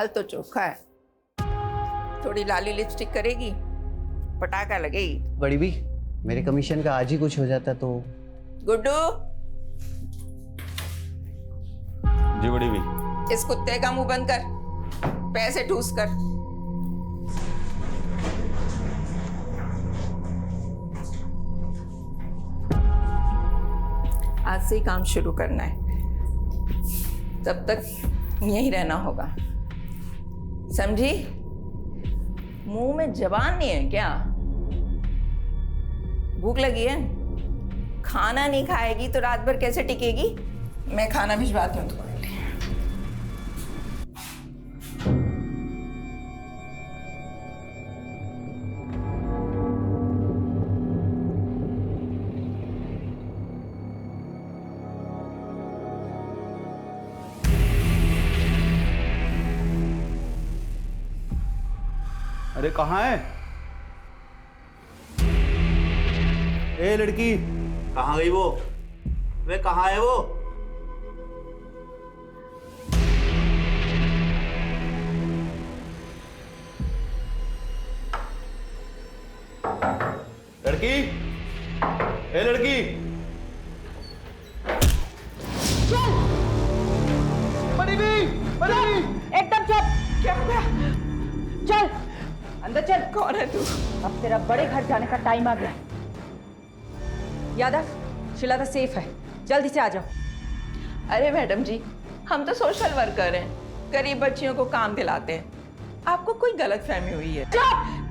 माल तो चोखा है। थोड़ी लाली लिपस्टिक करेगी, पटाखा लगेगी। बड़ी भी, मेरे कमीशन का आज ही कुछ हो जाता तो। गुड्डू, जी बड़ी भी। इस कुत्ते का मुंह बंद कर, पैसे ठूस कर। आज से ही काम शुरू करना है, तब तक यहीं रहना होगा, समझी? मुंह में जबान नहीं है क्या? भूख लगी है? खाना नहीं खाएगी तो रात भर कैसे टिकेगी? मैं खाना भिजवाती हूँ तुम्हारे लिए। अरे कहाँ है? ए लड़की, कहाँ गई वो? वे कहाँ है वो? लड़की, ए लड़की, चल बड़ी भी, एकदम चुप। क्या हो गया? चल अंदर चल। कौन है तू? अब तेरा बड़े घर जाने का टाइम आ गया। यादव, शिलादा सेफ है, जल्दी से आ जाओ। अरे मैडम जी, हम तो सोशल वर्कर हैं, गरीब बच्चियों को काम दिलाते हैं। आपको कोई गलतफहमी हुई है। चुप!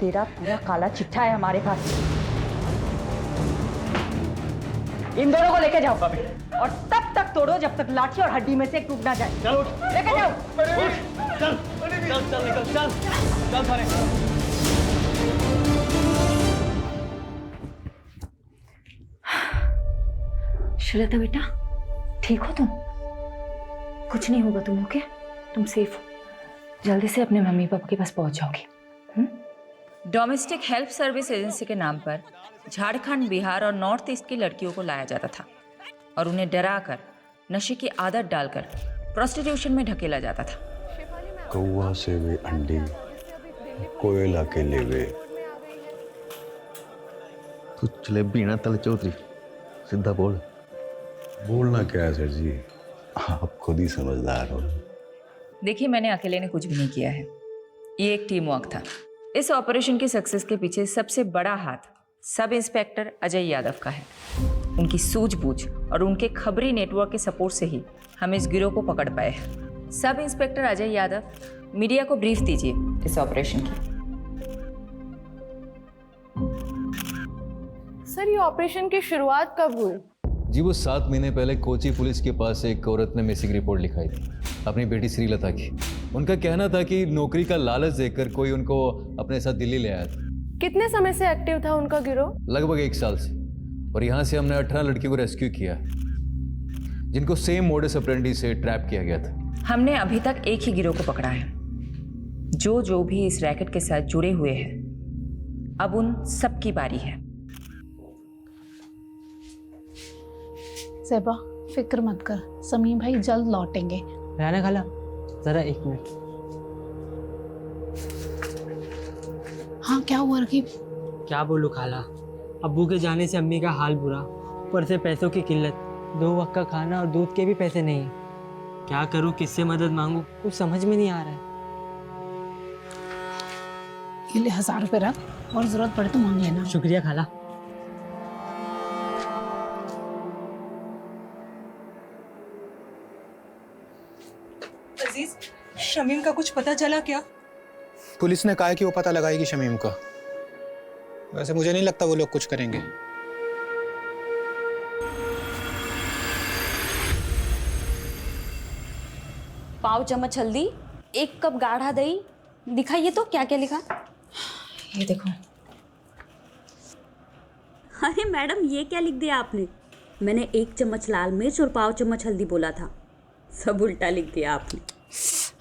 तेरा पूरा काला चिट्ठा है हमारे पास। इन दोनों को लेके जाओ और तब तक तोड़ो जब तक लाठी और हड्डी में से एक टूट ना जाए। चल लेके जाओ। चल चल चल निकल, चल चल थाने। श्वेता बेटा, ठीक हो तुम? कुछ नहीं होगा तुम, ओके? तुम सेफ हो। जल्दी से अपने मम्मी पापा के पास पहुंच जाओगी। डोमेस्टिक हेल्प सर्विस एजेंसी के नाम पर झारखंड, बिहार और नॉर्थ ईस्ट की लड़कियों को लाया जाता था और उन्हें डराकर, नशे की आदत डालकर प्रोस्टिट्यूशन में ढकेला जाता था। कौवा से वे अंडे, कोयला के लेवे। तू जलेबी ना तल चौधरी, सीधा बोल। बोलना क्या है सर जी, आप खुद ही समझदार हो। देखिए, मैंने अकेले ने कुछ भी नहीं किया है, ये एक टीम वर्क था। इस ऑपरेशन की सक्सेस के पीछे सबसे बड़ा हाथ सब इंस्पेक्टर अजय यादव का है। उनकी सूझबूझ और उनके खबरी नेटवर्क के सपोर्ट से ही हम इस गिरोह को पकड़ पाए हैं। Sub inspector Ajay Yadav, media को ब्रीफ दीजिए इस ऑपरेशन की। सर, ये ऑपरेशन की शुरुआत कब हुई? जी, वो 7 महीने पहले कोची पुलिस के पास एक औरत ने मिसिंग रिपोर्ट लिखाई थी, अपनी बेटी श्रीलता की। उनका कहना था कि नौकरी का लालच देकर कोई उनको अपने साथ दिल्ली ले आया था। कितने समय से एक्टिव था उनका गिरोह? लगभग 1 साल से। और यहाँ से हमने 18 लड़कियों को रेस्क्यू किया, जिनको सेम मोडस ऑपरेंडी से ट्रैप किया गया था। हमने अभी तक एक ही गिरोह को पकड़ा है। जो भी इस रैकेट के साथ जुड़े हुए हैं, अब उन सबकी बारी है। ज़ेबा, फिक्र मत कर, समीम भाई जल्द लौटेंगे। राना खाला, जरा 1 मिनट। हाँ, क्या हुआ रकीब? क्या बोलूं खाला, अब्बू के जाने से अम्मी का हाल बुरा, ऊपर से पैसों की किल्लत, 2 वक्त का खाना और दूध के भी पैसे नहीं। क्या करूं, किससे मदद मांगूं, कुछ समझ में नहीं आ रहा है। ये ले 1000 रुपये रख, और जरूरत पड़े तो मांग लेना। शुक्रिया खाला। अजीज, शमीम का कुछ पता चला क्या? पुलिस ने कहा है कि वो पता लगाएगी शमीम का। वैसे मुझे नहीं लगता वो लोग कुछ करेंगे। पाव चम्मच हल्दी, 1 कप गाढ़ा दही। दिखाइए तो क्या क्या लिखा। ये देखो। अरे मैडम, ये क्या लिख दिया आपने? मैंने 1 चम्मच लाल मिर्च और पाव चम्मच हल्दी बोला था, सब उल्टा लिख दिया आपने।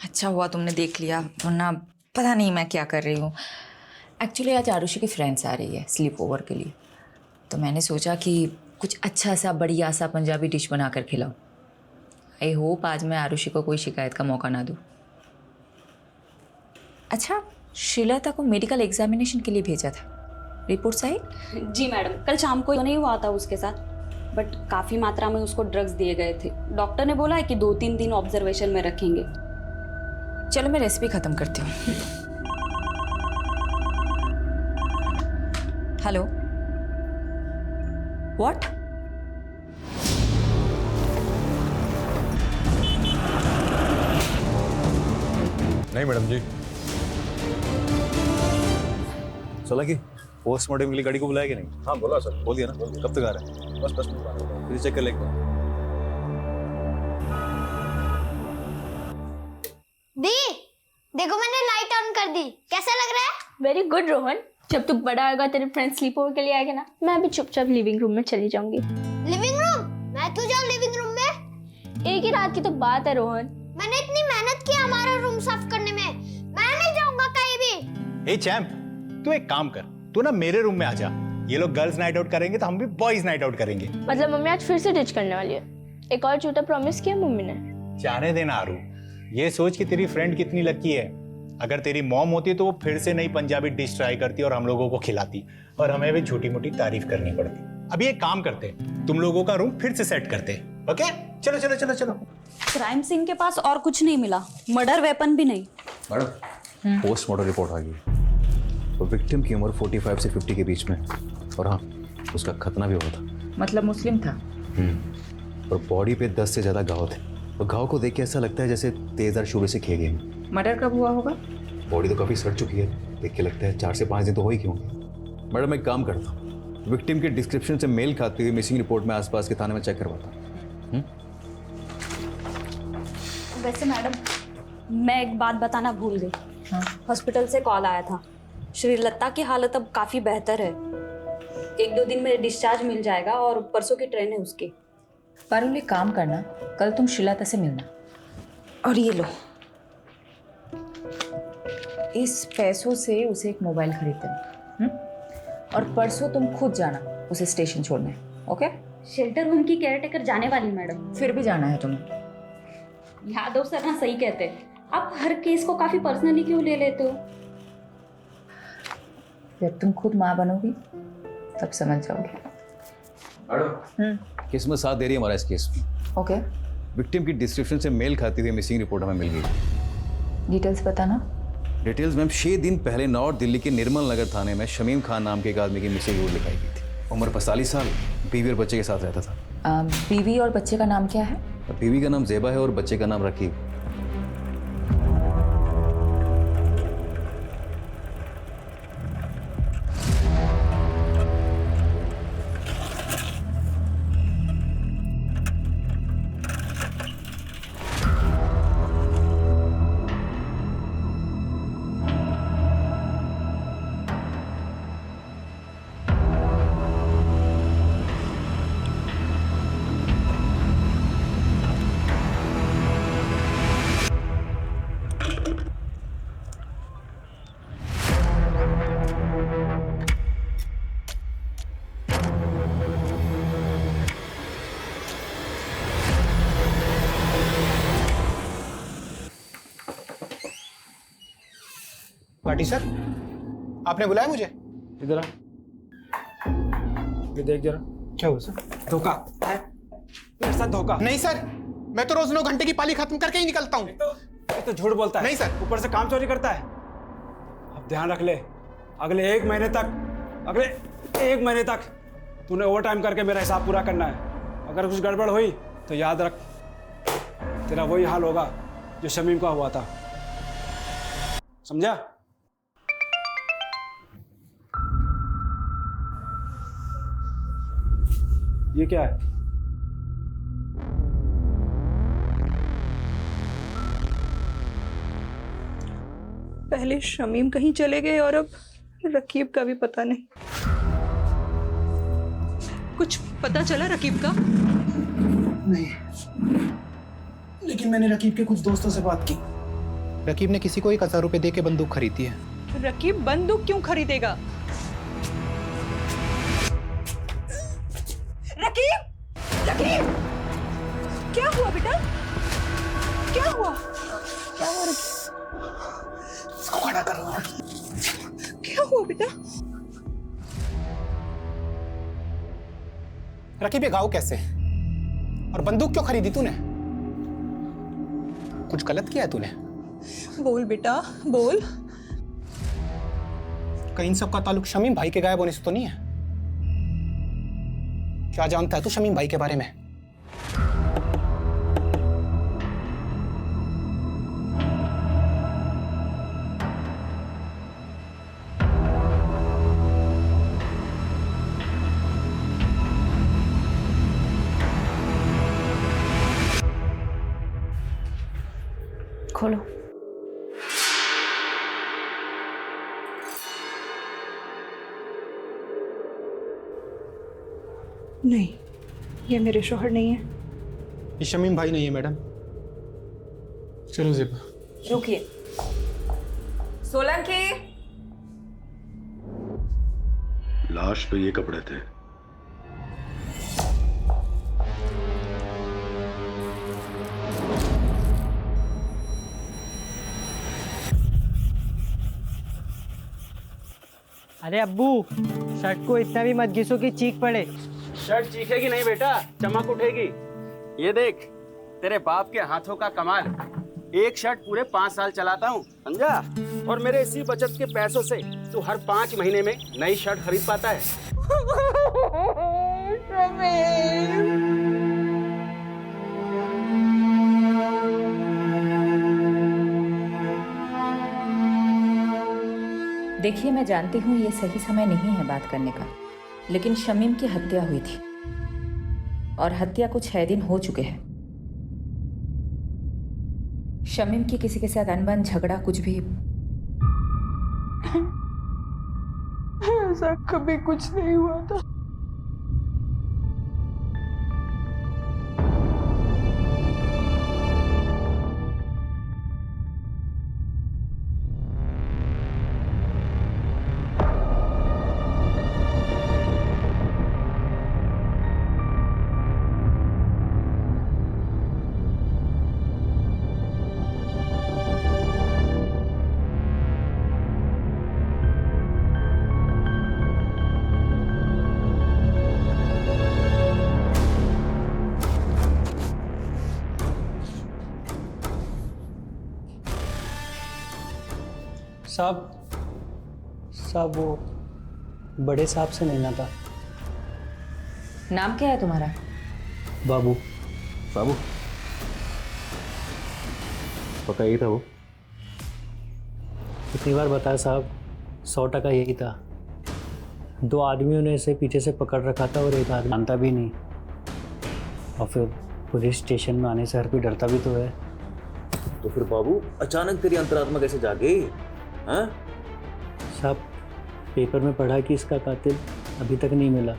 अच्छा हुआ तुमने देख लिया, वरना पता नहीं मैं क्या कर रही हूँ। एक्चुअली आज आरुषि की फ्रेंड्स आ रही है स्लीप ओवर के लिए, तो मैंने सोचा कि कुछ अच्छा सा बढ़िया सा पंजाबी डिश बना कर खिलाऊं। आई होप आज मैं आरुषि को कोई शिकायत का मौका ना दूँ। अच्छा, श्रीलता को मेडिकल एग्जामिनेशन के लिए भेजा था, रिपोर्ट्स आई? जी मैडम, कल शाम को नहीं हुआ था उसके साथ, बट काफ़ी मात्रा में उसको ड्रग्स दिए गए थे। डॉक्टर ने बोला है कि 2-3 दिन ऑब्जर्वेशन में रखेंगे। चलो मैं रेसिपी ख़त्म करती हूँ। Hello, what? नहीं मैडम जी। चला कि पोस्टमार्टम के लिए गाड़ी को बुलाया कि नहीं? हाँ बोला सर। बोल दिया ना? कब तक आ रहा है? बस 10 मिनट बाद। फिर चेक कर लेगा। दी, देखो मैंने लाइट ऑन कर दी, कैसा लग रहा है? Very good Rohan. जब तू बड़ा होगा तेरे फ्रेंड स्लीप ओवर के लिए आएगा ना, मैं अभी चुपचाप लिविंग रूम में चली जाऊंगी। Living room? मैं क्यों जाऊं लिविंग रूम में? एक ही रात की तो बात है रोहन। मैंने इतनी मेहनत की हमारा रूम साफ करने में, मैं नहीं जाऊंगा कहीं भी। ए चैंप, तू एक काम कर, तू ना मेरे रूम में आ जा। ये लोग गर्ल्स नाइट आउट करेंगे तो हम भी बॉयज नाइट आउट करेंगे। मतलब मम्मी आज फिर से डिच करने वाली है? एक और झूठा प्रॉमिस किया मम्मी ने। जाने देना आरू, ये सोच कि तेरी फ्रेंड कितनी लकी है। अगर तेरी मॉम होती तो वो फिर से नई पंजाबी डिश ट्राई करती और हम लोगों को खिलाती, और हमें भी छोटी मोटी तारीफ करनी पड़ती। अभी एक काम करते, तुम लोगों का रूम फिर से सेट करते। ओके, चलो चलो चलो चलो। क्राइम सीन के पास और कुछ नहीं मिला, मर्डर वेपन भी नहीं। मैडम, पोस्टमार्टम रिपोर्ट आ गई। तो विक्टिम की उम्र 45 से 50 के बीच में, और हाँ, उसका खतना भी हुआ था। मतलब मुस्लिम था? और बॉडी पे 10 से ज़्यादा घाव थे। तो घाव को देख के ऐसा लगता है जैसे तेज़दार शूबे से खे गए। मर्डर कब हुआ होगा? बॉडी तो काफ़ी सड़ चुकी है, देख के लगता है 4 से 5 दिन तो हो ही क्यों। मैडम एक काम करता हूँ, विक्टिम के डिस्क्रिप्शन से मेल खाती हुई मिसिंग रिपोर्ट में आसपास के थाने में चेक करवाता हूँ। वैसे मैडम, मैं एक बात बताना भूल गई। हॉस्पिटल से कॉल आया था, श्रीलता की हालत अब काफ़ी बेहतर है। 1-2 दिन में डिस्चार्ज मिल जाएगा और परसों की ट्रेन है उसकी। पारुल, एक काम करना, कल तुम श्रीलता से मिलना। और ये लो, इस पैसों से उसे एक मोबाइल खरीद देना। और परसों तुम खुद जाना उसे स्टेशन छोड़ने। ओके? शेल्टर होम की केयरटेकर जाने वाली मैडम। फिर भी जाना है तुम्हें। यादव सर ना सही कहते हैं, आप हर केस को काफ़ी पर्सनली क्यों ले लेते हो? जब तुम खुद माँ बनोगी तब समझ जाओगी। किस्मत साथ दे रही है हमारा इस केस में। ओके, विक्टिम की डिस्क्रिप्शन से मेल खाती हुई मिसिंग रिपोर्ट हमें मिल गई। डिटेल्स बताना। डिटेल्स मैम, 6 दिन पहले नॉर्थ दिल्ली के निर्मल नगर थाने में शमीम खान नाम के एक आदमी की मिसिंग रिपोर्ट लिखाई गई थी। उम्र 45 साल, बीवी और बच्चे के साथ रहता था। बीवी और बच्चे का नाम क्या है? बीवी का नाम ज़ेबा है और बच्चे का नाम रकीब। पार्टी सर, आपने बुलाया मुझे? इधर आ, ये देख जरा। क्या हुआ सर? धोखा है मेरे साथ? धोखा नहीं सर, मैं तो रोज 9 घंटे की पाली खत्म करके ही निकलता हूँ। ये तो झूठ बोलता है। नहीं सर। ऊपर से काम चोरी करता है। अब ध्यान रख ले, अगले 1 महीने तक तूने ओवर टाइम करके मेरा हिसाब पूरा करना है। अगर कुछ गड़बड़ हुई तो याद रख, तेरा वही हाल होगा जो शमीम का हुआ था। समझा? ये क्या है? पहले शमीम कहीं चले गए और अब रकीब का भी पता नहीं। कुछ पता चला रकीब का? नहीं, लेकिन मैंने रकीब के कुछ दोस्तों से बात की। रकीब ने किसी को 1000 रुपए दे के बंदूक खरीदी है। रकीब बंदूक क्यों खरीदेगा? रकीब! रकीब! क्या हुआ बेटा? क्या हुआ? क्या हुआ रकीब? खड़ा कर रहा है? क्या हुआ बेटा? रकीब ये घाव कैसे? और बंदूक क्यों खरीदी तूने? कुछ गलत किया है तूने? बोल बेटा बोल। कहीं इन सब का ताल्लुक शमीम भाई के गायब होने से तो नहीं है? क्या जानता है तू शमीम भाई के बारे में? खोलो। नहीं, ये मेरे शोहर नहीं है। ये शमीम भाई नहीं है मैडम। चलो ज़ेबा। रुकिए। सोलंकी। लाश पे ये कपड़े थे। अरे अब्बू, शर्ट को इतना भी मत घिसो कि चीख पड़े। शर्ट चीखेगी नहीं बेटा, चमक उठेगी। ये देख, तेरे बाप के हाथों का कमाल। एक शर्ट पूरे 5 साल चलाता हूँ, समझा? और मेरे इसी बचत के पैसों से तू हर 5 महीने में नई शर्ट खरीद पाता है। देखिए, मैं जानती हूँ ये सही समय नहीं है बात करने का, लेकिन शमीम की हत्या हुई थी और हत्या को 6 दिन हो चुके हैं। शमीम की किसी के साथ अनबन, झगड़ा, कुछ भी? ऐसा कभी कुछ नहीं हुआ था। साहब वो बड़े साहब से मिलना था। नाम क्या है तुम्हारा? बाबू। बाबू पक्का यही था वो? कितनी बार बताया साहब, 100% यही था। 2 आदमियों ने इसे पीछे से पकड़ रखा था और एक आदमी जानता भी नहीं, और फिर पुलिस स्टेशन में आने से हर कोई डरता भी तो है। तो फिर बाबू अचानक तेरी अंतरात्मा कैसे जागे? हाँ साहब, पेपर में पढ़ा कि इसका कातिल अभी तक नहीं मिला,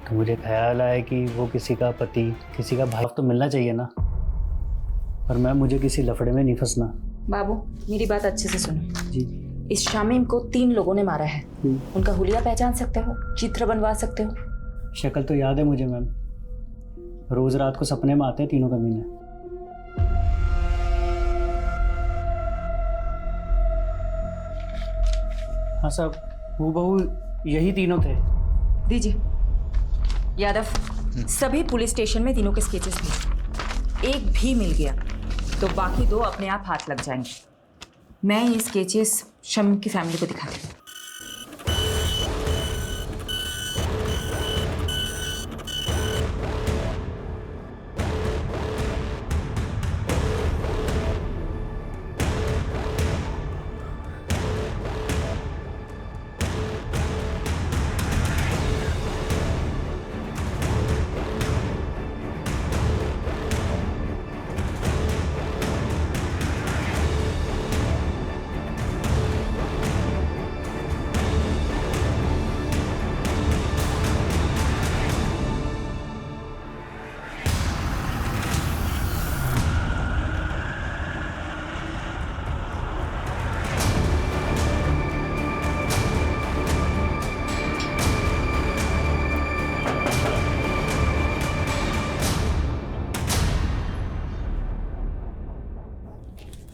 तो मुझे ख्याल आया कि वो किसी का पति, किसी का भाई तो मिलना चाहिए ना। पर मैं मुझे किसी लफड़े में नहीं फंसना। बाबू, मेरी बात अच्छे से सुनो जी। इस शमीम को 3 लोगों ने मारा है। उनका हुलिया पहचान सकते हो? चित्र बनवा सकते हो? शक्ल तो याद है मुझे मैम, रोज रात को सपने में आते हैं तीनों कमीने। हाँ साहब, हूबहू यही तीनों थे। दीजिए। यादव, सभी पुलिस स्टेशन में तीनों के स्केचेस भेज। एक भी मिल गया तो बाकी 2 अपने आप हाथ लग जाएंगे। मैं ये स्केचेस शमीम की फैमिली को दिखाती हूँ।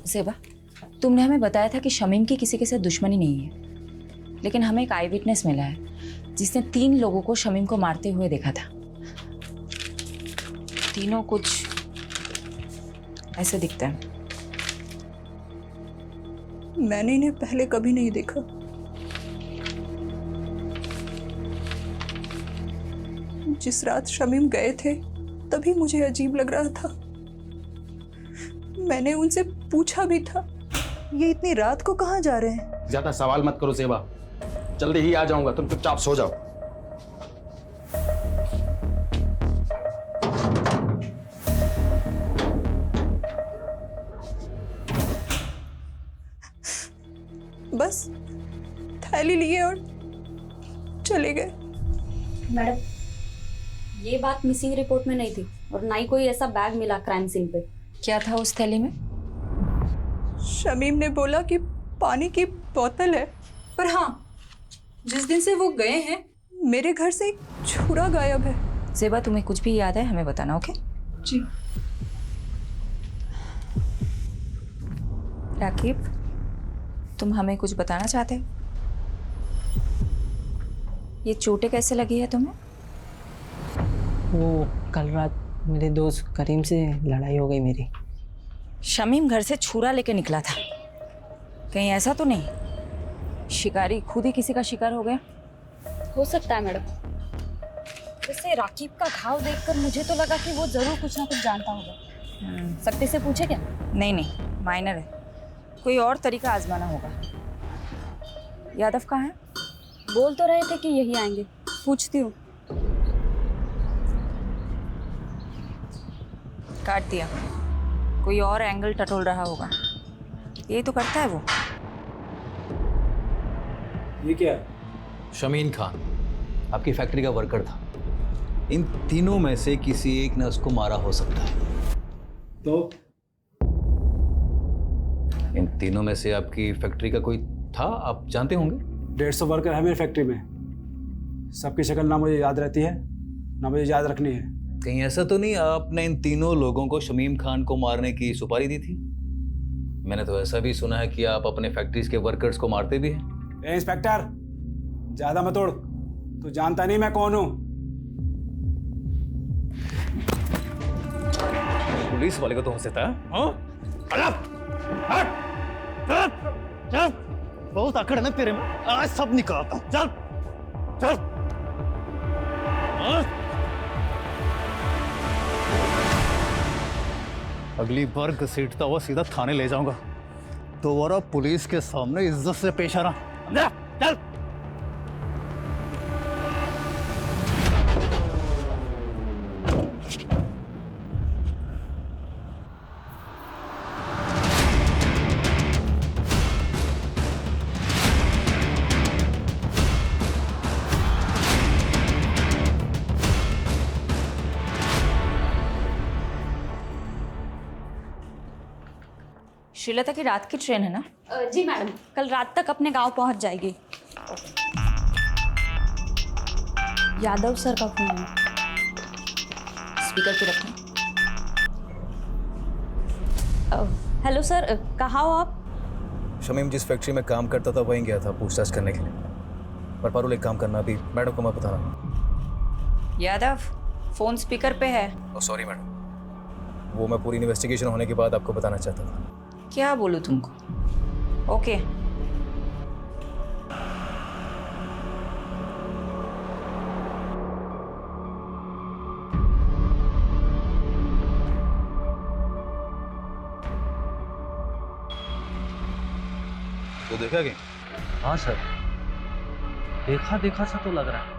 ज़ेबा, तुमने हमें बताया था कि शमीम की किसी के साथ दुश्मनी नहीं है, लेकिन हमें एक आई विटनेस मिला है जिसने 3 लोगों को शमीम को मारते हुए देखा था। तीनों कुछ ऐसे दिखते हैं। मैंने इन्हें पहले कभी नहीं देखा। जिस रात शमीम गए थे तभी मुझे अजीब लग रहा था। मैंने उनसे पूछा भी था, ये इतनी रात को कहाँ जा रहे हैं? ज्यादा सवाल मत करो सेवा, जल्दी ही आ जाऊंगा, तुम चुपचाप सो जाओ। बस थैली लिए और चले गए। मैडम, ये बात मिसिंग रिपोर्ट में नहीं थी और ना ही कोई ऐसा बैग मिला क्राइम सीन पे। क्या था उस थैली में? शमीम ने बोला कि पानी की बोतल है, पर हाँ, जिस दिन से वो गए हैं मेरे घर से एक छुरा गायब है। ज़ेबा, तुम्हें कुछ भी याद है हमें बताना, ओके? जी। राकीब, तुम हमें कुछ बताना चाहते हो? ये चोटें कैसे लगी है तुम्हें? वो कल रात मेरे दोस्त करीम से लड़ाई हो गई मेरी। शमीम घर से छुरा लेके निकला था, कहीं ऐसा तो नहीं शिकारी खुद ही किसी का शिकार हो गया? हो सकता है मैडम। वैसे राकीब का घाव देखकर मुझे तो लगा कि वो जरूर कुछ ना कुछ जानता होगा। सख्ती से पूछे क्या? नहीं नहीं, माइनर है, कोई और तरीका आजमाना होगा। यादव कहाँ है? बोल तो रहे थे कि यही आएंगे, पूछती हूँ। काट दिया, कोई और एंगल टटोल रहा होगा। ये तो करता है वो। ये क्या है? शमीन खान आपकी फैक्ट्री का वर्कर था। इन तीनों में से किसी एक ने उसको मारा हो सकता है। तो इन तीनों में से आपकी फैक्ट्री का कोई था, आप जानते होंगे? 150 वर्कर है मेरी फैक्ट्री में। सबकी शक्ल ना मुझे याद रहती है ना मुझे याद रखनी है। कहीं ऐसा तो नहीं आपने इन तीनों लोगों को शमीम खान को मारने की सुपारी दी थी? मैंने तो ऐसा भी सुना है कि आप अपने फैक्ट्रीज के वर्कर्स को मारते भी हैं। ए इंस्पेक्टर, ज्यादा मत उड़, तू जानता नहीं मैं कौन हूं। पुलिस वाले को तो हो सकता है। बहुत अकड़ ना तेरे में, आज सब निकालता हूं। चल चल। अगली बार घसीटता हुआ सीधा थाने ले जाऊंगा। दोबारा पुलिस के सामने इज्जत से पेश आना। चल। श्रीलता की रात की ट्रेन है ना? जी मैडम, कल रात तक अपने गांव पहुंच जाएगी। यादव सर का फोन है। स्पीकर पे रखें। हेलो सर, कहाँ हो आप? शमीम जिस फैक्ट्री में काम करता था वहीं गया था पूछताछ करने के लिए। पर पारुल एक काम करना, अभी मैडम को मैं बताना। यादव, फोन स्पीकर पे है। सॉरी मैडम, वो मैं पूरी इन्वेस्टिगेशन होने के बाद आपको बताना चाहता था। क्या बोलूं तुमको? ओके। तो देखा क्या? हाँ सर, देखा देखा सा तो लग रहा है।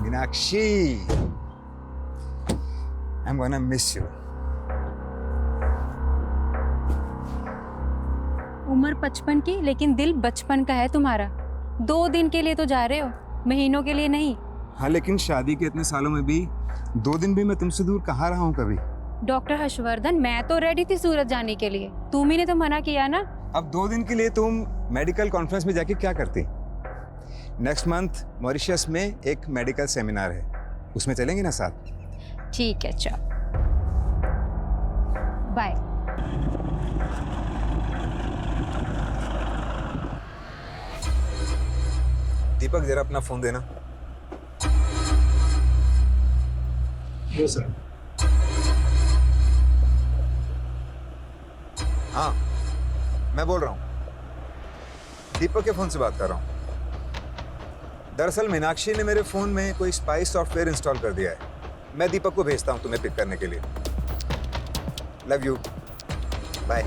Meenakshi, I'm gonna miss you. उम्र 55 की, लेकिन दिल बचपन का है तुम्हारा। 2 दिन के लिए तो जा रहे हो, महीनों के लिए नहीं। हाँ, लेकिन शादी के इतने सालों में भी 2 दिन भी मैं तुमसे दूर कहाँ रहा हूँ कभी। डॉक्टर हर्षवर्धन, मैं तो रेडी थी सूरत जाने के लिए, तुम ही ने तो मना किया ना। अब 2 दिन के लिए तुम मेडिकल कॉन्फ्रेंस में जाके क्या करती? नेक्स्ट मंथ मॉरिशस में एक मेडिकल सेमिनार है, उसमें चलेंगे ना साथ? ठीक है, चल बाय। दीपक जरा अपना फोन देना। यो सर। हाँ, मैं बोल रहा हूँ, दीपक के फोन से बात कर रहा हूँ। दरअसल मीनाक्षी ने मेरे फोन में कोई स्पाई सॉफ्टवेयर इंस्टॉल कर दिया है। मैं दीपक को भेजता हूँ तुम्हें पिक करने के लिए। Love you, bye.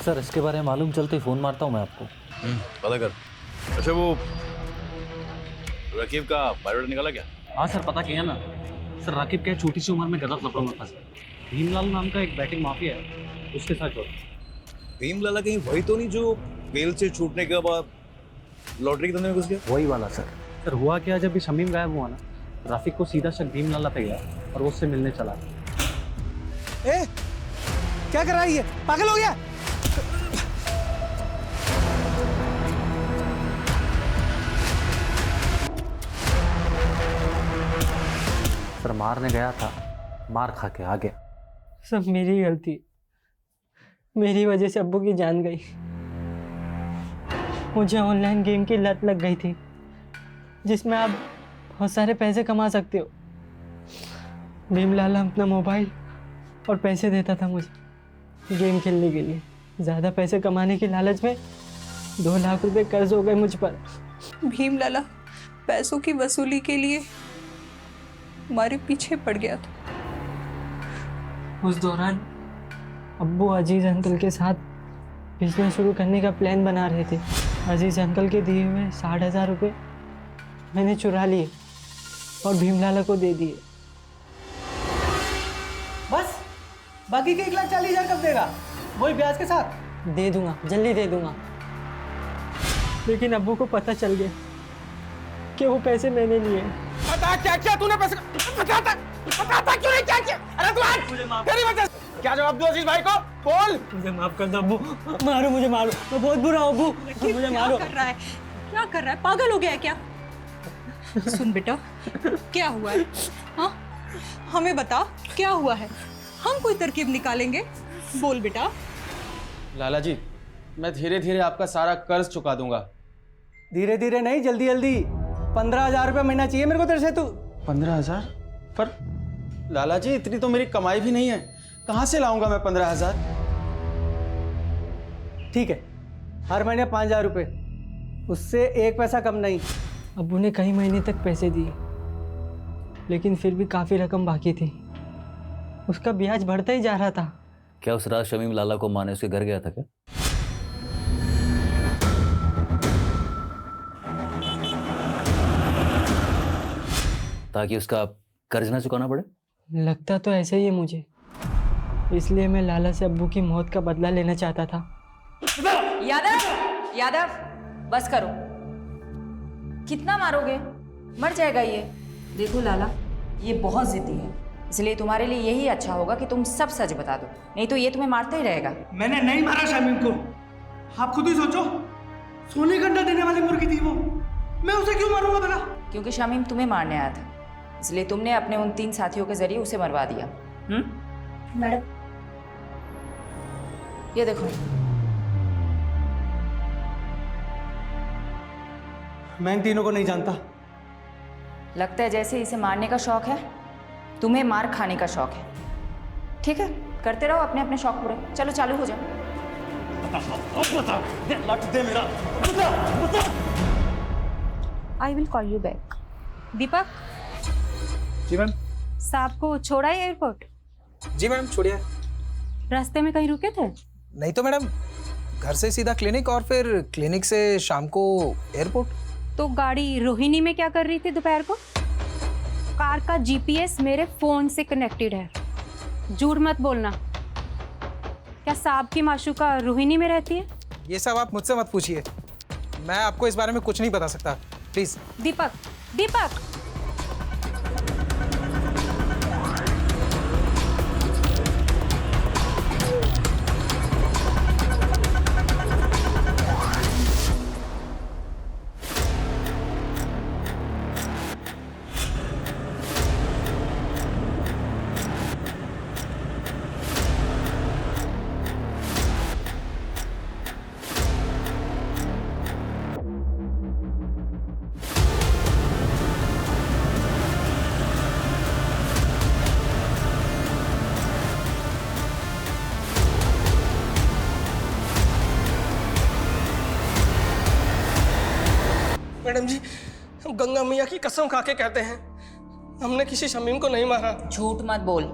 सर इसके बारे में मालूम चलते फ़ोन मारता हूँ मैं आपको। पता कर। अच्छा वो रकीब का बायोडाटा निकाला क्या? हाँ सर, पता किया ना सर। राकिब क्या छोटी सी उम्र में गलत लफड़ों में फंसा। भीमलाल नाम का एक बैटिंग माफिया है, उसके साथ जोड़। भीमलाला कहीं वही तो नहीं जो बेल से छूटने के बाद लॉटरी के धंधे में घुस गया? वही वाला सर। सर हुआ क्या, जब भी शमीम गायब हुआ ना, राफिक को सीधा शक भीमलाला पे गया और वो उससे मिलने चला। ए, क्या कर रहा है ये? पागल हो गया? सर मारने गया था, मार खा के आ गया। सब मेरी गलती, मेरी वजह से अब्बू की जान गई। मुझे ऑनलाइन गेम की लत लग गई थी, जिसमें आप बहुत सारे पैसे कमा सकते हो। भीमलाल अपना मोबाइल और पैसे देता था मुझे गेम खेलने के लिए। ज़्यादा पैसे कमाने की लालच में 2 लाख रुपए कर्ज हो गए मुझ पर। भीमलाला पैसों की वसूली के लिए हमारे पीछे पड़ गया था। उस दौरान अब्बू अजीज अंकल के साथ बिजनेस शुरू करने का प्लान बना रहे थे। अजीज अंकल के दिए हुए 60,000 रुपये मैंने चुरा लिए और भीमलाला को दे दिए। बस बाकी के 1,40,000 कब देगा? वही ब्याज के साथ? दे दूंगा, जल्दी दे दूंगा। लेकिन अब्बू को पता चल गया कि वो पैसे मैंने लिए। बता क्या क्या तूने पैसे? बताता क्यों नहीं? क्या क्या? अरे तू हट! मुझे माफ तेरी वजह से। क्या जवाब दूं अजीज भाई को? बोल। मुझे माफ कर दो अब्बू, मारो मुझे, मारो, मैं बहुत बुरा हूँ अब्बू, मुझे मारो। क्या कर रहा है? क्या कर रहा है? पागल हो गया है क्या? सुन बेटा, क्या हुआ है? हाँ, हमें बता क्या हुआ है, हम कोई तरकीब निकालेंगे। बोल बेटा। लाला जी, मैं धीरे धीरे आपका सारा कर्ज चुका दूंगा। धीरे धीरे नहीं, जल्दी जल्दी। 15,000 रुपये महीना चाहिए मेरे को तेरे से। तू 15,000? पर लाला जी इतनी तो मेरी कमाई भी नहीं है, कहाँ से लाऊंगा मैं 15,000? ठीक है, हर महीने 5,000 रुपये, उससे 1 पैसा कम नहीं। अब्बू ने कई महीने तक पैसे दिए, लेकिन फिर भी काफ़ी रकम बाकी थी। उसका ब्याज बढ़ता ही जा रहा था। क्या उस रात शमीम लाला को माने उसके घर गया था क्या? ताकि उसका कर्ज ना चुकाना पड़े? लगता तो ऐसा ही है मुझे, इसलिए मैं लाला से अब्बू की मौत का बदला लेना चाहता था। यादव, यादव, बस करो। कितना मारोगे? मर जाएगा ये। देखो लाला, ये बहुत जिद्दी है, इसलिए तुम्हारे लिए यही अच्छा होगा कि तुम सब सच बता दो, नहीं तो ये तुम्हें मारता ही रहेगा। मैंने नहीं मारा शमीम को, आप खुद ही सोचो। सोने का अंडा देने वाली मुर्गी थी वो, मैं उसे क्यों मारूंगा भला? क्योंकि शमीम तुम्हें मारने आया था, इसलिए तुमने अपने उन 3 साथियों के जरिए उसे मरवा दिया। मैडम, ये देखो। मैं इन तीनों को नहीं जानता। लगता है जैसे इसे मारने का शौक है, तुम्हें मार खाने का शौक है। ठीक है, करते रहो अपने अपने शौक पूरे। चलो चालू हो जाओ। I will call you back. Deepak, जी मैम। साहब को छोड़ा है एयरपोर्ट? जी मैम, छोड़िए। रास्ते में कहीं रुके थे? नहीं तो मैडम, घर से सीधा क्लिनिक और फिर क्लिनिक से शाम को एयरपोर्ट। तो गाड़ी रोहिणी में क्या कर रही थी दोपहर को? कार का जीपीएस मेरे फोन से कनेक्टेड है, झूठ मत बोलना। क्या साहब की माशूका रोहिणी में रहती है? ये सब आप मुझसे मत पूछिए, मैं आपको इस बारे में कुछ नहीं बता सकता, प्लीज। दीपक, दीपक, मैडम जी, हम गंगा मैया की कसम खा के कहते हैं, हमने किसी शमीम को नहीं मारा। झूठ मत बोल।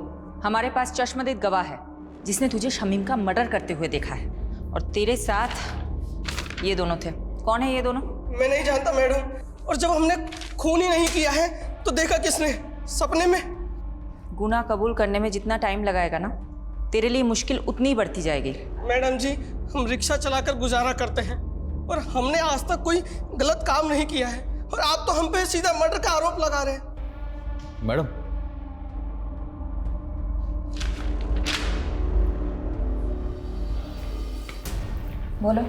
हमारे पास चश्मदीद गवाह है जिसने तुझे शमीम का मर्डर करते हुए देखा है, और तेरे साथ ये दोनों थे। कौन है ये दोनों? मैं नहीं जानता मैडम, और जब हमने खून ही नहीं किया है तो देखा किसने? सपने में। गुनाह कबूल करने में जितना टाइम लगाएगा ना, तेरे लिए मुश्किल उतनी बढ़ती जाएगी। मैडम जी, हम रिक्शा चलाकर गुजारा करते हैं और हमने आज तक कोई गलत काम नहीं किया है, और आप तो हम पे सीधा मर्डर का आरोप लगा रहे हैं। मैडम, बोलो।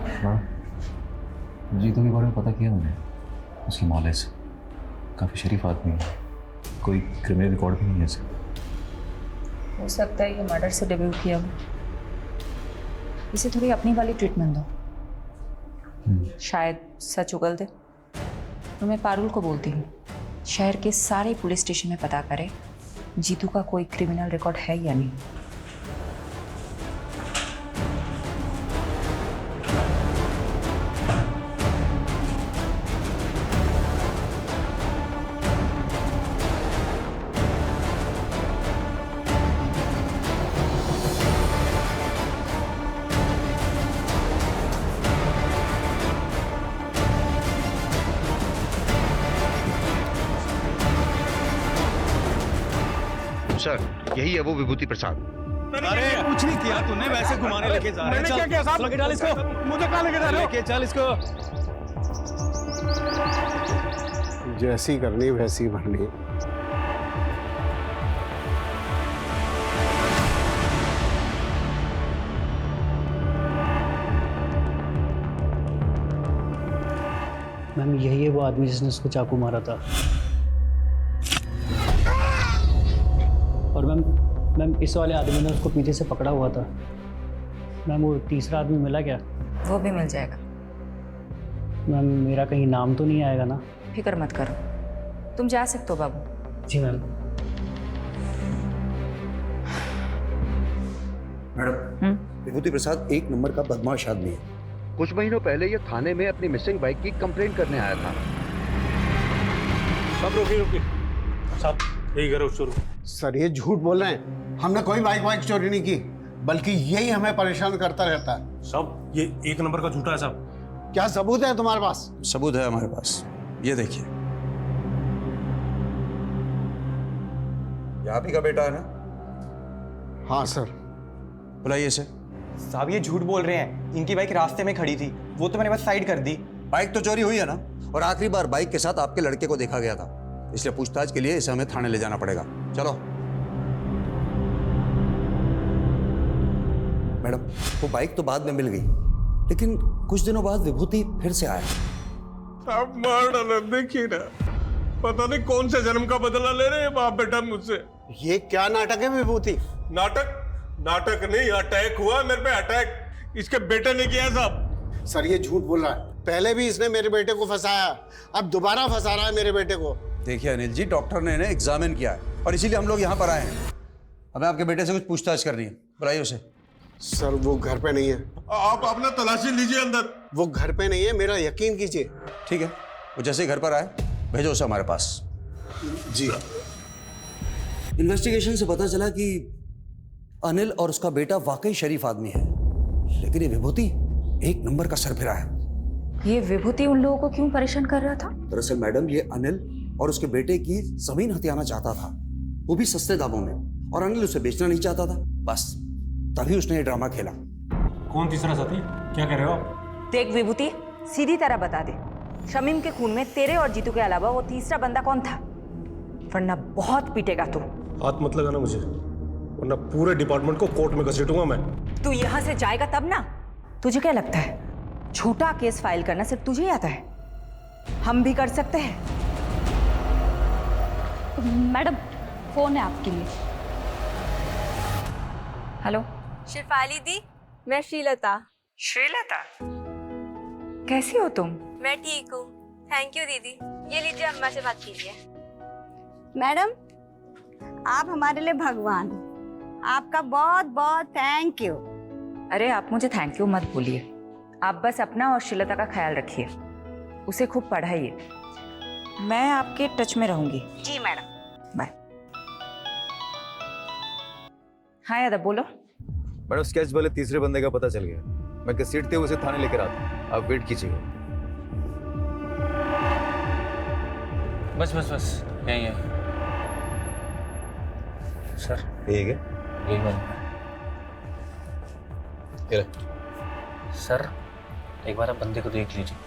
जीतू के बारे में पता किया मैंने, उसकी मौले से काफ़ी शरीफ आदमी है, कोई क्रिमिनल रिकॉर्ड भी नहीं है इसे। हो सकता है ये मर्डर से डेब्यू किया हो। इसे थोड़ी अपनी वाली ट्रीटमेंट दो, शायद सच उगल दे। तो मैं पारुल को बोलती हूँ, शहर के सारे पुलिस स्टेशन में पता करे जीतू का कोई क्रिमिनल रिकॉर्ड है या नहीं। सर, यही है वो विभूति प्रसाद। अरे कुछ नहीं किया तूने, वैसे घुमाने लेके जा रहा है। मैंने क्या किया साहब? लेके डाल इसको। मुझे कहाँ लेके जा रहे हो? लेके चल इसको। जैसी करनी वैसी भरनी। मैम, यही है वो आदमी जिसने उसको चाकू मारा था। और मैम इस वाले आदमी ने उसको पीछे से पकड़ा हुआ था। मैम, वो तीसरा आदमी मिला क्या? वो भी मिल जाएगा। मैम, मेरा कहीं नाम तो नहीं आएगा ना? फिक्र मत करो, तुम जा सकते हो बाबू। जी मैम। मैडम, विभूति प्रसाद एक नंबर का बदमाश आदमी है। कुछ महीनों पहले ये थाने में अपनी मिसिंग बाइक की कंप्लेंट करने आया था। सब रुकिए साहब, यही करो शुरू। सर, ये झूठ बोल रहे हैं। हमने कोई बाइक चोरी नहीं की, बल्कि यही हमें परेशान करता रहता है। साहब, ये एक नंबर का झूठा है साहब। क्या सबूत है तुम्हारे पास? सबूत है हमारे पास, ये देखिए। ये आप ही का बेटा है ना? हाँ सर। बुलाइए इसे। साहब, ये झूठ बोल रहे हैं। इनकी बाइक रास्ते में खड़ी थी, वो तो मैंने बस साइड कर दी। बाइक तो चोरी हुई है ना, और आखिरी बार बाइक के साथ आपके लड़के को देखा गया था, इसलिए पूछताछ के लिए इसे हमें थाने ले जाना पड़ेगा। चलो। मैडम, वो बाइक तो बाद में मिल गई, लेकिन कुछ दिनों बाद विभूति फिर से आया। साहब, मार डाला, देखिए ना, पता नहीं कौन से जन्म का बदला ले रहे हैं बाप बेटा मुझसे। ये क्या नाटक है विभूति? नाटक नहीं, अटैक हुआ मेरे पे, अटैक इसके बेटे ने किया है साहब। सर, ये झूठ बोल रहा है। पहले भी इसने मेरे बेटे को फंसाया, अब दोबारा फंसा रहा है मेरे बेटे को। देखिए अनिल जी, डॉक्टर ने इन्हें एग्जामिन किया है और इसीलिए हम लोग यहाँ पर आए हैं। हमें आपके बेटे से कुछ पूछताछ करनी है, बुलाइए उसे। सर, वो घर पे नहीं है। आप अपना तलाशी लीजिए अंदर। वो घर पे नहीं है, मेरा यकीन कीजिए। ठीक है, वो जैसे ही घर पर आए भेजो उसे हमारे पास। जी। इन्वेस्टिगेशन से पता चला कि अनिल और उसका बेटा वाकई शरीफ आदमी है, लेकिन ये विभूति एक नंबर का सरफिरा है। ये विभूति उन लोगों को क्यों परेशान कर रहा था? दरअसल मैडम, ये अनिल और उसके बेटे की जमीन हथियाना चाहता था, वो भी सस्ते दामों में, और अनिल उसे बेचना नहीं चाहता था। बस तभी उसने ये ड्रामा खेला। कौन तीसरा साथी? क्या कह रहे हो आप? देख विभूति, सीधी तरह बता दे, शमीम के खून में तेरे और जीतू के अलावा वो तीसरा बंदा कौन था? वरना बहुत पीटेगा तू। हाथ मत लगाना मुझे, वरना पूरे डिपार्टमेंट को कोर्ट में घसीटूंगा मैं। तू यहाँ से जाएगा तब ना। तुझे क्या लगता है झूठा केस फाइल करना सिर्फ तुझे ही आता है? हम भी कर सकते हैं। मैडम, फोन है आपके लिए। हेलो। शिफाली दी, मैं श्रीलता। श्रीलता, कैसी हो तुम? मैं ठीक हूँ, थैंक यू दीदी। ये लीजिए, अम्मा से बात कीजिए। मैडम, आप हमारे लिए भगवान, आपका बहुत बहुत थैंक यू। अरे आप मुझे थैंक यू मत बोलिए, आप बस अपना और श्रीलता का ख्याल रखिए, उसे खूब पढ़ाइए। मैं आपके टच में रहूंगी। जी मैडम। बाय। हाँ यादव बोलो। मैडम स्केच वाले तीसरे बंदे का पता चल गया। मैं घसीटते हुए उसे थाने लेकर आता हूँ, आप वेट कीजिएगा। बस बस बस यही है सर। ठीक है यही बन सर, एक बार आप बंदे को देख लीजिए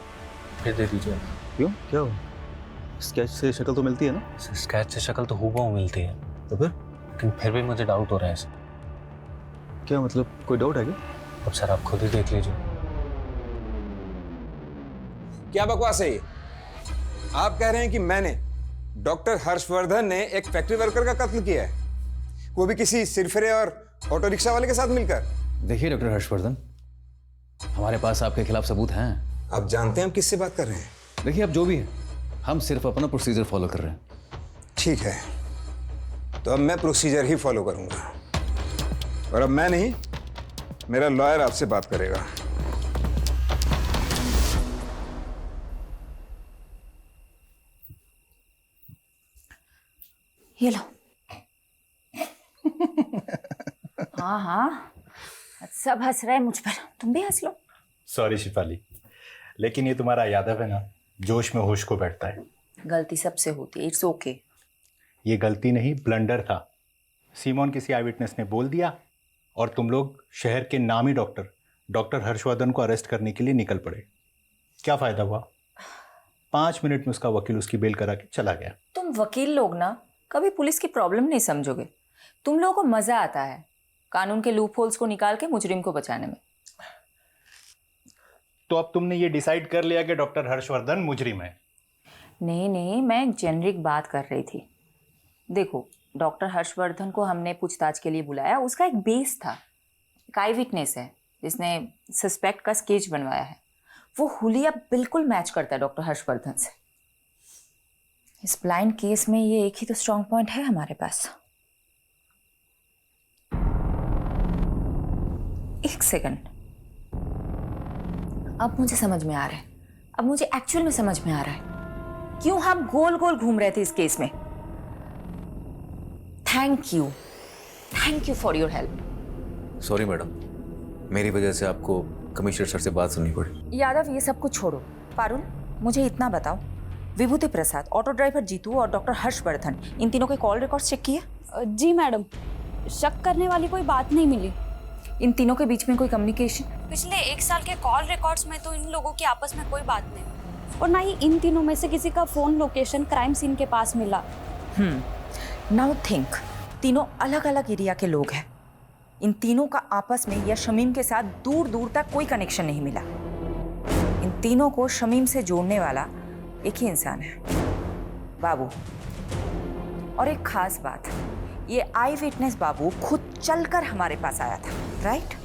फिर दे दीजिए। क्यों, क्या हुआ? स्केच से शक्ल तो मिलती है ना? स्केच से शक्ल तो हूबहू मिलती है, तो लेकिन फिर भी मुझे डाउट हो रहा है सर। क्या मतलब, कोई डाउट है क्या? अब सर आप खुद ही देख लीजिए। क्या बकवास है ये? आप कह रहे हैं कि मैंने, डॉक्टर हर्षवर्धन ने एक फैक्ट्री वर्कर का कत्ल किया है, वो भी किसी सिरफिरे और ऑटो रिक्शा वाले के साथ मिलकर? देखिए डॉक्टर हर्षवर्धन, हमारे पास आपके खिलाफ सबूत हैं। आप जानते हैं हम किससे बात कर रहे हैं? देखिए, अब जो भी है, हम सिर्फ अपना प्रोसीजर फॉलो कर रहे हैं। ठीक है, तो अब मैं प्रोसीजर ही फॉलो करूंगा, और अब मैं नहीं, मेरा लॉयर आपसे बात करेगा। ये लो। हाँ हाँ, सब हंस रहे हैं मुझ पर, तुम भी हंस लो। सॉरी शिफाली, लेकिन ये तुम्हारा यादव है ना, जोश में होश को बैठता है। गलती सबसे होती है, इट्स ओके। ये गलती नहीं, ब्लंडर था। सीमोन किसी आई विटनेस ने बोल दिया और तुम लोग शहर के नामी डॉक्टर हर्षवर्धन को अरेस्ट करने के लिए निकल पड़े। क्या फायदा हुआ? 5 मिनट में उसका वकील उसकी बेल करा के चला गया। तुम वकील लोग ना कभी पुलिस की प्रॉब्लम नहीं समझोगे। तुम लोगों को मजा आता है कानून के लूप होल्स को निकाल के मुजरिम को बचाने में। तो अब तुमने ये डिसाइड कर लिया कि डॉक्टर हर्षवर्धन मुजरिम है? नहीं नहीं, मैं एक जेनरिक बात कर रही थी। देखो, डॉक्टर हर्षवर्धन को हमने पूछताछ के लिए बुलाया, उसका एक बेस था, एक आई विटनेस है जिसने सस्पेक्ट का स्केच बनवाया है। वो हुलिया बिल्कुल मैच करता है डॉक्टर हर्षवर्धन से। इस ब्लाइंड केस में ये एक ही तो स्ट्रॉन्ग पॉइंट है हमारे पास। एक सेकंड, अब मुझे समझ में आ रहा है, अब मुझे एक्चुअल में समझ में आ रहा है क्यों हम गोल गोल घूम रहे थे इस केस में। Thank you for your help. Sorry madam, मेरी वजह से आपको कमिश्नर सर से बात सुननी पड़ी। यादव, ये सब कुछ छोड़ो। पारुल, मुझे इतना बताओ, विभूति प्रसाद, ऑटो ड्राइवर जीतू और डॉक्टर हर्षवर्धन, इन तीनों के कॉल रिकॉर्ड्स चेक किए? जी मैडम, शक करने वाली कोई बात नहीं मिली। इन तीनों के बीच में कोई कम्युनिकेशन? पिछले 1 साल के कॉल रिकॉर्ड्स में तो इन लोगों की आपस में कोई बात नहीं, और ना ही इन तीनों में से किसी का फोन लोकेशन क्राइम सीन के पास मिला। नाउ थिंक, तीनों अलग अलग एरिया के लोग हैं। इन तीनों का आपस में या शमीम के साथ दूर दूर तक कोई कनेक्शन नहीं मिला। इन तीनों को शमीम से जोड़ने वाला एक ही इंसान है, बाबू। और एक खास बात, ये आई विटनेस बाबू खुद चलकर हमारे पास आया था, राइट?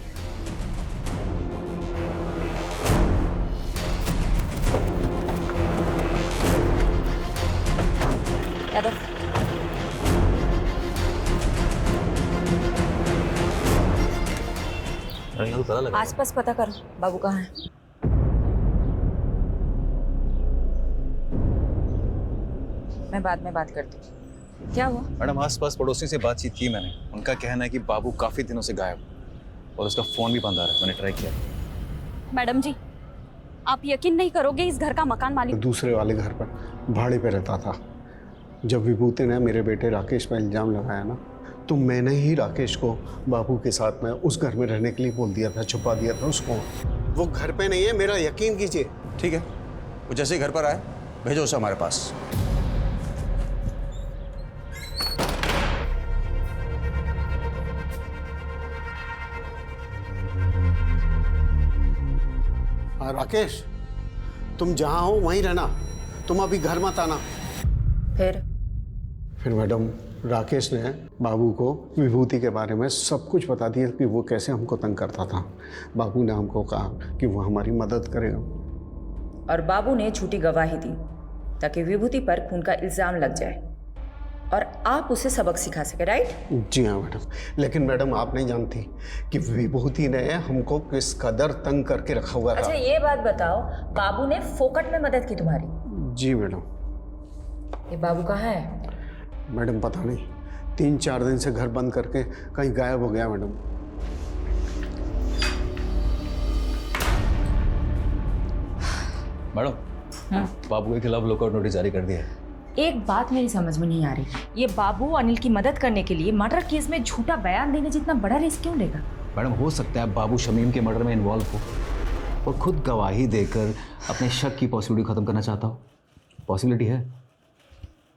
यादव, आसपास पता करो बाबू कहाँ है। मैं बाद में बात करती हूँ। क्या हुआ? मैडम, आसपास पड़ोसी से बातचीत की मैंने, उनका कहना है कि बाबू काफी दिनों से गायब और उसका फोन भी बंद आ रहा है। मैंने ट्राई किया। मैडम जी, आप यकीन नहीं करोगे, इस घर का मकान मालिक दूसरे वाले घर पर भाड़े पे रहता था। जब विभूति ने मेरे बेटे राकेश पर इल्ज़ाम लगाया ना, तो मैंने ही राकेश को बाबू के साथ में उस घर में रहने के लिए बोल दिया था, छुपा दिया था उसको। वो घर पे नहीं है, मेरा यकीन कीजिए। ठीक है, वो जैसे ही घर पर आए भेजो उसे हमारे पास। राकेश, तुम जहाँ हो वहीं रहना, तुम अभी घर मत आना। फिर मैडम, राकेश ने बाबू को विभूति के बारे में सब कुछ बता दिया कि वो कैसे हमको तंग करता था। बाबू ने हमको कहा कि वो हमारी मदद करेगा, और बाबू ने झूठी गवाही दी ताकि विभूति पर खून का इल्जाम लग जाए और आप उसे सबक सिखा सके, राइट? जी हाँ मैडम, लेकिन मैडम आप नहीं जानती कि विभूति ने हमको किस कदर तंग करके रखा हुआ था। अच्छा, ये बात बताओ, बाबू ने फोकट में मदद की तुम्हारी? जी मैडम। ये बाबू कहाँ है? मैडम पता नहीं, 3-4 दिन से घर बंद करके कहीं गायब हो गया मैडम। मैडम, बाबू के खिलाफ लुकआउट नोटिस जारी कर दिया है। एक बात मेरी समझ में नहीं आ रही, ये बाबू अनिल की मदद करने के लिए मर्डर केस में झूठा बयान देने जितना बड़ा रिस्क क्यों लेगा? मैडम, हो सकता है बाबू शमीम के मर्डर में इन्वॉल्व हो और खुद गवाही देकर अपने शक की पॉसिबिलिटी खत्म करना चाहता हो। पॉसिबिलिटी है।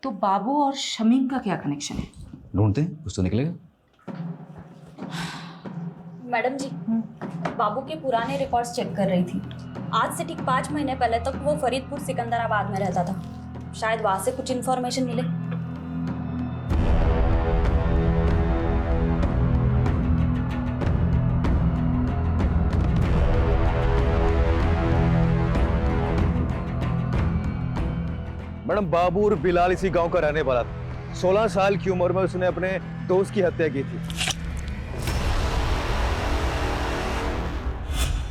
तो बाबू और शमीम का क्या कनेक्शन है? ढूंढते हैं, कुछ तो निकलेगा। मैडम जी, बाबू के पुराने रिकॉर्ड्स चेक कर रही थी। आज से ठीक 5 महीने पहले तक वो फरीदपुर सिकंदराबाद में रहता था। शायद वहां से कुछ इन्फॉर्मेशन मिले। मैडम, बाबू और बिलाल इसी गांव का रहने वाला था। 16 साल की उम्र में उसने अपने दोस्त की हत्या की थी।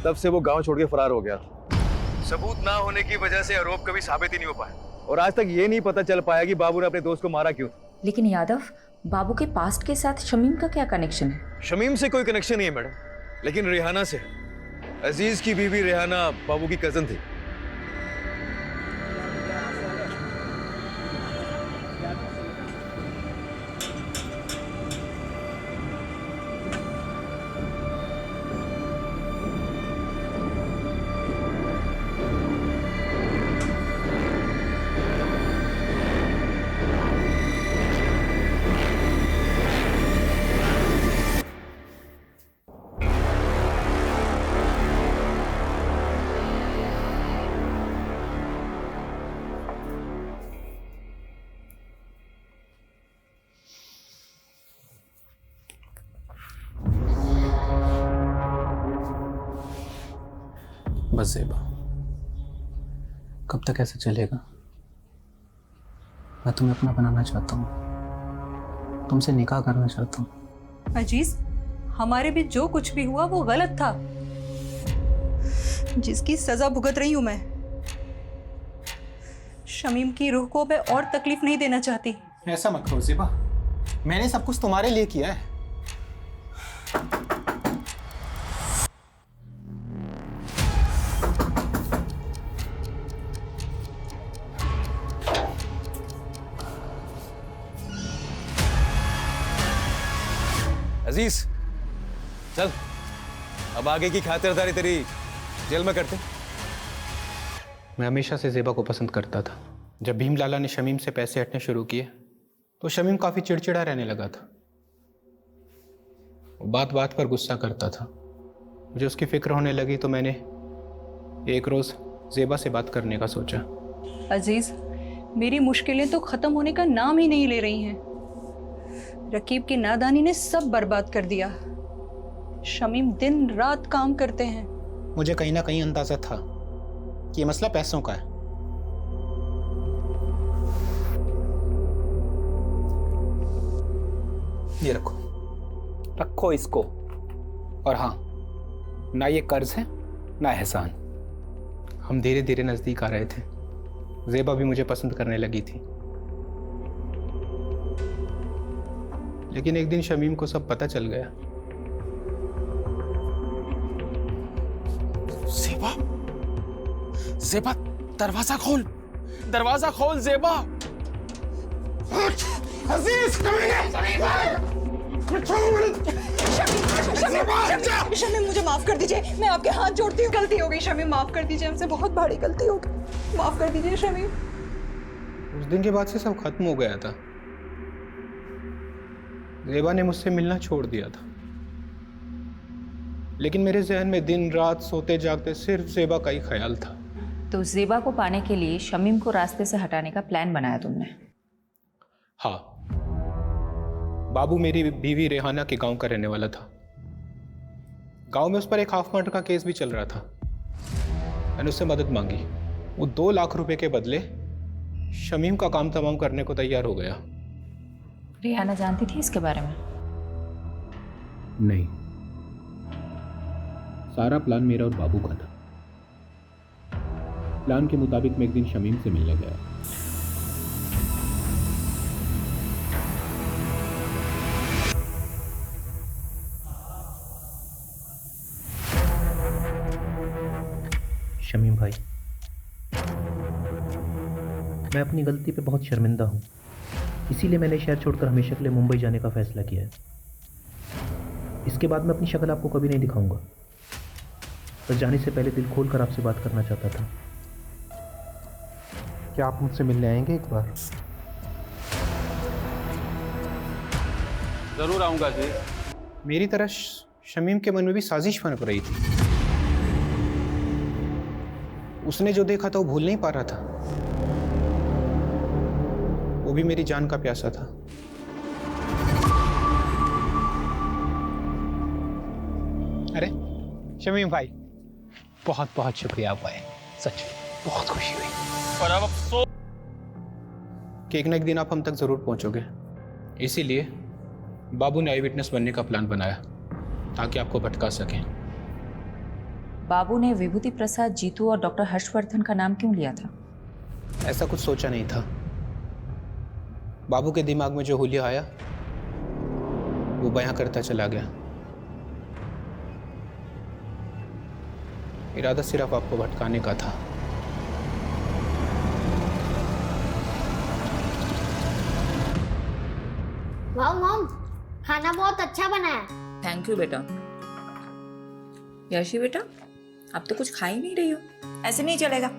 तब से वो गांव छोड़ के फरार हो गया था। सबूत ना होने की वजह से आरोप कभी साबित ही नहीं हो पाया और आज तक ये नहीं पता चल पाया कि बाबू ने अपने दोस्त को मारा क्यों। लेकिन यादव, बाबू के पास्ट के साथ शमीम का क्या कनेक्शन है? शमीम से कोई कनेक्शन नहीं है मैडम, लेकिन रेहाना से। अजीज की बीवी रेहाना बाबू की कजन थी। बस ज़ेबा, कब तक ऐसा चलेगा? मैं तुम्हें अपना बनाना चाहता हूँ, तुमसे निकाह करना चाहता हूँ। अजीज, हमारे बीच जो कुछ भी हुआ वो गलत था, जिसकी सजा भुगत रही हूं मैं। शमीम की रूह को मैं और तकलीफ नहीं देना चाहती। ऐसा मत करो ज़ेबा, मैंने सब कुछ तुम्हारे लिए किया है। अजीज, चल अब आगे की खातिरदारी तेरी जेल में करते। मैं हमेशा से ज़ेबा को पसंद करता था। जब भीम लाला ने शमीम से पैसे हटने शुरू किए तो शमीम काफ़ी चिड़चिड़ा रहने लगा था। वो बात बात पर गुस्सा करता था। मुझे उसकी फिक्र होने लगी तो मैंने एक रोज़ ज़ेबा से बात करने का सोचा। अजीज, मेरी मुश्किलें तो ख़त्म होने का नाम ही नहीं ले रही हैं। रकीब की नादानी ने सब बर्बाद कर दिया। शमीम दिन रात काम करते हैं। मुझे कहीं ना कहीं अंदाजा था कि ये मसला पैसों का है। ये रखो, रखो इसको। और हाँ, ना ये कर्ज है ना एहसान। हम धीरे धीरे नजदीक आ रहे थे। ज़ेबा भी मुझे पसंद करने लगी थी। लेकिन एक दिन शमीम को सब पता चल गया। ज़ेबा, ज़ेबा, दरवाजा खोल, दरवाजा खोल ज़ेबा। अजीज, शमीम, मुझे माफ कर दीजिए, मैं आपके हाथ जोड़ती हूँ। गलती हो गई शमीम, माफ कर दीजिए, हमसे बहुत बड़ी गलती हो गई, माफ कर दीजिए शमीम। उस दिन के बाद से सब खत्म हो गया था। ज़ेबा ने मुझसे मिलना छोड़ दिया था, लेकिन मेरे जहन में दिन रात सोते जागते सिर्फ ज़ेबा का ही ख्याल था। तो ज़ेबा को पाने के लिए शमीम को रास्ते से हटाने का प्लान बनाया तुमने? हाँ, बाबू मेरी बीवी रेहाना के गांव का रहने वाला था। गांव में उस पर एक हाफ मर्डर का केस भी चल रहा था। मैंने उससे मदद मांगी। वो 2 लाख रुपए के बदले शमीम का काम तमाम करने को तैयार हो गया। रेहाना जानती थी इसके बारे में? नहीं, सारा प्लान मेरा और बाबू का था। प्लान के मुताबिक मैं एक दिन शमीम से मिलने गया। शमीम भाई, मैं अपनी गलती पे बहुत शर्मिंदा हूँ, इसीलिए मैंने शहर छोड़कर हमेशा के लिए मुंबई जाने का फैसला किया है। इसके बाद मैं अपनी शक्ल आपको कभी नहीं दिखाऊंगा। बस जाने से पहले दिल खोलकर आपसे बात करना चाहता था। क्या आप मुझसे मिलने आएंगे एक बार? जरूर आऊंगा जी। मेरी तरह शमीम के मन में भी साजिश बन रही थी। उसने जो देखा था वो भूल नहीं पा रहा था। वो भी मेरी जान का प्यासा था। अरे शमीम भाई, बहुत बहुत शुक्रिया आप आए, सच बहुत खुशी हुई। पर अब अफसोस कि एक ना एक दिन आप हम तक जरूर पहुंचोगे, इसीलिए बाबू ने आई विटनेस बनने का प्लान बनाया ताकि आपको भटका सकें। बाबू ने विभूति प्रसाद, जीतू और डॉक्टर हर्षवर्धन का नाम क्यों लिया था? ऐसा कुछ सोचा नहीं था। बाबू के दिमाग में जो हुलिया आया वो बयां करता चला गया। इरादा सिर्फ आपको भटकाने का था। वाह मॉम, खाना बहुत अच्छा बना है। थैंक यू बेटा। यशी बेटा, अब तो कुछ खा ही नहीं रही हो। ऐसे नहीं चलेगा,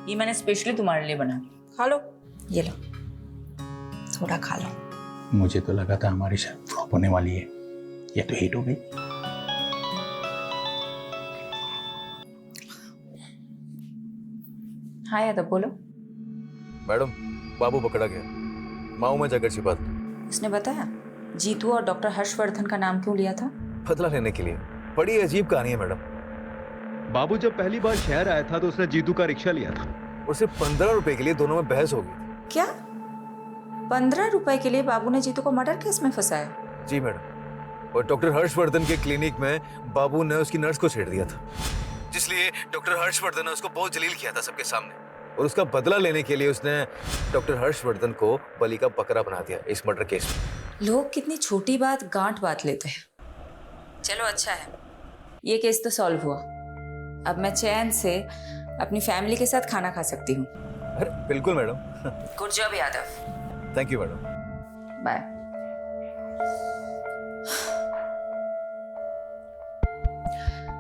ये मैंने स्पेशली तुम्हारे लिए बना। खा लो, ये लो, थोड़ा खा लो। मुझे तो लगा था हमारी शायद फ्लॉप होने वाली है, ये तो हिट हो गई। हाँ यादव, बोलो। मैडम, बाबू पकड़ा गया, माऊ में जाकर छिपा था। उसने बताया जीतू और डॉक्टर हर्षवर्धन का नाम क्यों लिया था? बदला लेने के लिए। बड़ी अजीब कहानी है मैडम। बाबू जब पहली बार शहर आया था तो उसने जीतू का रिक्शा लिया था और सिर्फ 15 रुपए के लिए दोनों में बहस हो गई। क्या 15 रुपए के लिए बाबू ने जीतू को मर्डर केस में फंसाया? जी मैडम, और डॉक्टर हर्षवर्धन के क्लिनिक में बाबू ने उसकी नर्स को छेड़ दिया था, जिसलिए डॉक्टर हर्षवर्धन ने उसको बहुत जलील किया था सबके सामने, और उसका बदला लेने के लिए उसने डॉक्टर हर्षवर्धन को बलि का बकरा बना दिया इस मर्डर केस में। लोग कितनी छोटी बात गांठ बात लेते हैं। चलो अच्छा है, ये केस तो सॉल्व हुआ। अब मैं चैन से अपनी फैमिली के साथ खाना खा सकती हूँ। अरे बिल्कुल madam. Good job Yadav. Thank you madam. Bye.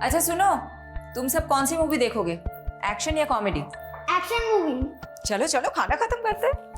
अच्छा सुनो, तुम सब कौन सी मूवी देखोगे, एक्शन या कॉमेडी? Action movie. चलो चलो, खाना खत्म करते हैं।